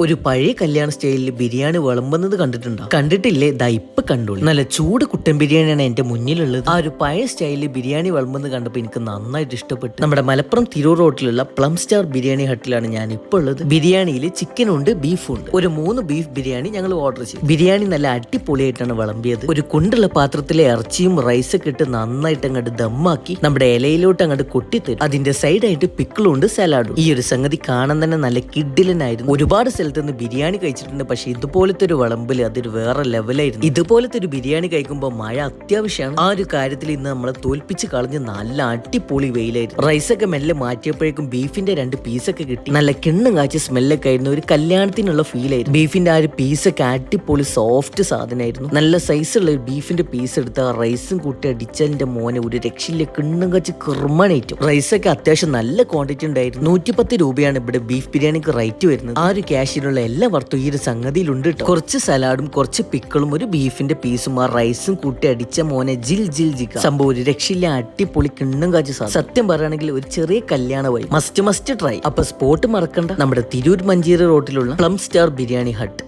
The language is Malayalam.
ഒരു പഴയ കല്യാണ സ്റ്റൈലിൽ ബിരിയാണി വിളമ്പുന്നത് കണ്ടിട്ടുണ്ടോ? കണ്ടിട്ടില്ലേ? ദാ ഇപ്പൊ കണ്ടോളൂ. നല്ല ചൂട് കുട്ടൻ ബിരിയാണിയാണ് എന്റെ മുന്നിലുള്ളത്. ആ ഒരു പഴയ സ്റ്റൈലിൽ ബിരിയാണി വിളമ്പുന്നത് കണ്ടപ്പോൾ എനിക്ക് നന്നായിട്ട് ഇഷ്ടപ്പെട്ടു. നമ്മുടെ മലപ്പുറം തിരൂർ റോട്ടിലുള്ള പ്ലം സ്റ്റാർ ബിരിയാണി ഹട്ടിലാണ് ഞാൻ ഇപ്പോൾ ഉള്ളത്. ബിരിയാണിയിൽ ചിക്കൻ ഉണ്ട്, ബീഫ് ഉണ്ട്. ഒരു 3 ബീഫ് ബിരിയാണി ഞങ്ങൾ ഓർഡർ ചെയ്തു. ബിരിയാണി നല്ല അടിപൊളിയായിട്ടാണ് വിളമ്പിയത്. ഒരു കുണ്ടുള്ള പാത്രത്തിലെ ഇറച്ചിയും റൈസൊക്കെ ഇട്ട് നന്നായിട്ട് അങ്ങോട്ട് ദമ്മാക്കി നമ്മുടെ ഇലയിലോട്ട് അങ്ങോട്ട് കൊട്ടിത്തരും. അതിന്റെ സൈഡായിട്ട് പിക്കിളും ഉണ്ട്, സലാഡും. ഈ ഒരു സംഗതി കാണാൻ തന്നെ നല്ല കിഡിലനായിരുന്നു. ഒരുപാട് സ്ഥലത്തുനിന്ന് ബിരിയാണി കഴിച്ചിട്ടുണ്ട്, പക്ഷെ ഇതുപോലത്തെ ഒരു വിളമ്പില് അതൊരു വേറെ ലെവലായിരുന്നു. ഇതുപോലത്തെ ഒരു ബിരിയാണി കഴിക്കുമ്പോൾ മഴ അത്യാവശ്യമാണ്. ആ ഒരു കാര്യത്തിൽ ഇന്ന് നമ്മളെ തോൽപ്പിച്ച് കളഞ്ഞ് നല്ല അടിപൊളി വെയിലായിരുന്നു. റൈസൊക്കെ മെല്ലെ മാറ്റിയപ്പോഴേക്കും ബീഫിന്റെ 2 പീസൊക്കെ കിട്ടി. നല്ല കിണ്ണം കാച്ച സ്മെല്ലൊക്കെ ആയിരുന്നു. ഒരു കല്യാണത്തിനുള്ള ഫീലായിരുന്നു. ബീഫിന്റെ ആ ഒരു പീസൊക്കെ അടിപൊളി സോഫ്റ്റ് സാധനമായിരുന്നു. നല്ല സൈസുള്ള ഒരു ബീഫിന്റെ പീസ് എടുത്ത് ആ റൈസും കൂട്ടി അടിച്ചതിന്റെ മോനെ ഒരു രക്ഷയില്ല, കിണ്ണം കാച്ച് കിർമണേറ്റും. റൈസൊക്കെ അത്യാവശ്യം നല്ല ക്വാണ്ടിറ്റി ഉണ്ടായിരുന്നു. 110 രൂപയാണ് ഇവിടെ ബീഫ് ബിരിയാണിക്ക് റേറ്റ് വരുന്നത്. ആ ഒരു ക്യാഷിനുള്ള എല്ലാ വർത്തും ഈ ഒരു സംഗതിയിലുണ്ട് കേട്ടോ. കുറച്ച് സലാഡും കുറച്ച് പിക്കിളും ഒരു ബീഫിന്റെ പീസും ആ റൈസും കൂട്ടി അടിച്ച മോനെ ജിൽ ജിൽ ജിക്ക. സംഭവം ഒരു രക്ഷയില്ല, അടിപൊളി കിണ്ണം കാച്ച് സാധനം. സത്യം പറയുകയാണെങ്കിൽ ഒരു ചെറിയ കല്യാണമായി മസ്റ്റ് ട്രൈ. അപ്പൊ സ്പോട്ട് മറക്കണ്ട, നമ്മുടെ തിരൂർ മഞ്ചേരി റോട്ടിലുള്ള പ്ലം സ്റ്റാർ ബിരിയാണി ഹട്ട്.